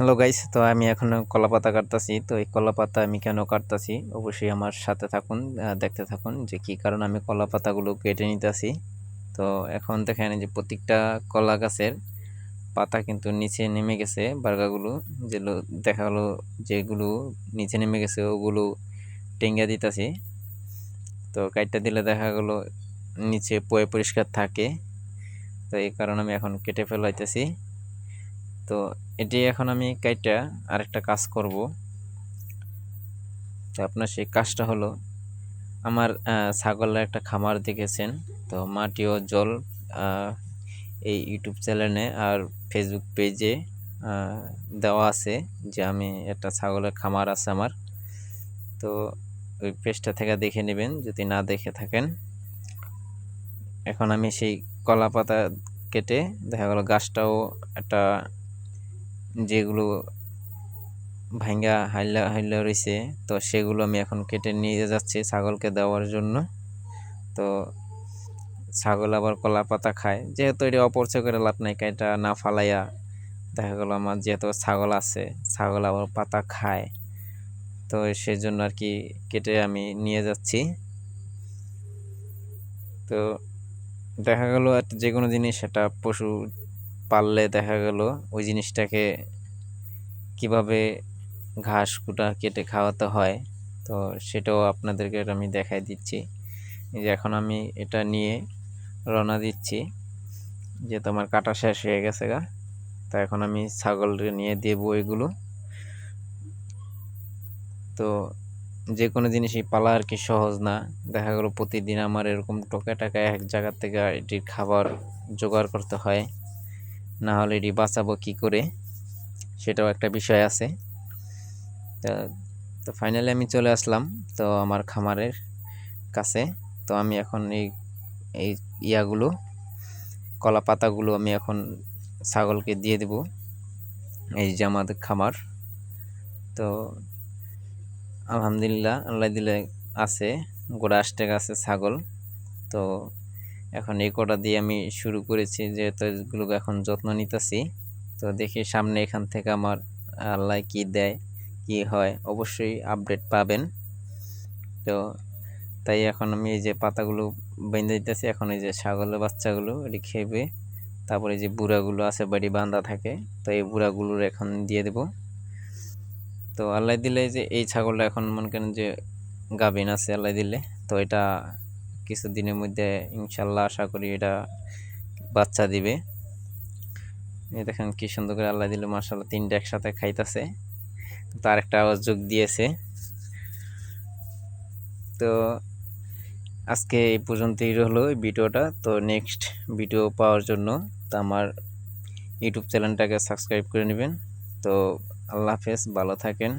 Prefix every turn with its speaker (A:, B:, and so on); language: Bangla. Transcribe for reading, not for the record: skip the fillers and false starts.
A: হ্যালো গাইস, তো আমি এখন কলা পাতা কাটতাছি। তো এই কলা পাতা আমি কেন কাটতাছি অবশ্যই আমার সাথে থাকুন, দেখতে থাকুন যে কি কারণ আমি কলা পাতাগুলো কেটে নিতেছি। তো এখন দেখেন যে প্রত্যেকটা কলা গাছের পাতা কিন্তু নিচে নেমে গেছে, বার্গাগুলো যেগুলো দেখা গেলো, যেগুলো নিচে নেমে গেছে ওগুলো টেঙ্গা দিতেছি। তো কাটটা দিলে দেখা গেলো নিচে পরিষ্কার থাকে। তো এই কারণে আমি এখন কেটে ফেলাইতেছি। তো এটি এখন আমি কাইটা আরেকটা কাজ করব। তো আপনার সেই কাজটা হলো, আমার ছাগলের একটা খামার দেখেছেন, তো মাটি ও জল এই ইউটিউব চ্যানেলে আর ফেসবুক পেজে দেওয়া আছে যে আমি একটা ছাগলের খামার আছে আমার। তো ওই পেজটা থেকে দেখে নেবেন যদি না দেখে থাকেন। এখন আমি সেই কলা পাতা কেটে দেখা গেল গাছটাও একটা, যেগুলো ভাঙ্গা হাইলা হাইলা রয়েছে, তো সেগুলো আমি এখন কেটে নিয়ে যাচ্ছি ছাগলকে দেওয়ার জন্য। তো ছাগল আবার কলা পাতা খায়, যেহেতু এটা অপরিচয় করে লাভ নাই, এটা না ফালাইয়া দেখা গেল আমার যেহেতু ছাগল আছে, ছাগল আবার পাতা খায়, তো সেজন্য আর কি কেটে আমি নিয়ে যাচ্ছি। তো দেখা গেল যে কোনো জিনিস, সেটা পশু পাললে দেখা গেল ওই জিনিসটাকে কিভাবে ঘাস কুটা কেটে খাওয়াতে হয়, তো সেটাও আপনাদেরকে আমি দেখাই দিচ্ছি। এই যে এখন আমি এটা নিয়ে রওনা দিচ্ছি, যেহেতু আমার কাটা শেষ হয়ে গেছে গা। তো এখন আমি ছাগলকে নিয়ে দেবো এগুলো। তো যে কোনো জিনিসই পালা আর কি সহজ না। দেখা গেল প্রতিদিন আমার এরকম টোকা টাকা এক জায়গা থেকে এটির খাবার জোগাড় করতে হয়, না হলে এটি বাঁচাবো কি করে, সেটাও একটা বিষয় আছে। তা তো ফাইনালি আমি চলে আসলাম তো আমার খামারের কাছে। তো আমি এখন এই এই ইয়াগুলো, কলা পাতাগুলো আমি এখন ছাগলকে দিয়ে দেব। এই যে আমাদের খামার, তো আলহামদুলিল্লাহ আল্লাহ দিলে আছে, গোড়া আষ্টেক আছে ছাগল। তো এখন এই কটা দিয়ে আমি শুরু করেছি, যেহেতু এগুলোকে এখন যত্ন নিতেছি। তো দেখি সামনে এখান থেকে আমার আল্লাহ কি দেয়, কি হয়, অবশ্যই আপডেট পাবেন। তো তাই এখন আমি এই যে পাতাগুলো বেঁধে দিতেছি, এখন এই যে ছাগলের বাচ্চাগুলো এটি খেবে। তারপরে যে বুড়াগুলো আছে বাড়ি বাঁধা থাকে, তো এই বুড়াগুলোর এখন দিয়ে দেব। তো আল্লাহ দিলে যে এই ছাগলটা এখন মনে করেন যে গাভিন আছে আল্লাহ দিলে, তো এটা কিছুদিনের মধ্যে ইনশাল্লাহ আশা করি এটা বাচ্চা দিবে। এই দেখেন কি সুন্দর করে আল্লাহ দিলে মাশাআল্লাহ তিনটা একসাথে খাইতেছে, তার একটা আওয়াজ যোগ দিয়েছে। তো আজকে এই পর্যন্তই হলো এই ভিডিওটা। তো নেক্সট ভিডিও পাওয়ার জন্য তো আমার ইউটিউব চ্যানেলটাকে সাবস্ক্রাইব করে নেবেন। তো আল্লাহ হাফেজ, ভালো থাকেন।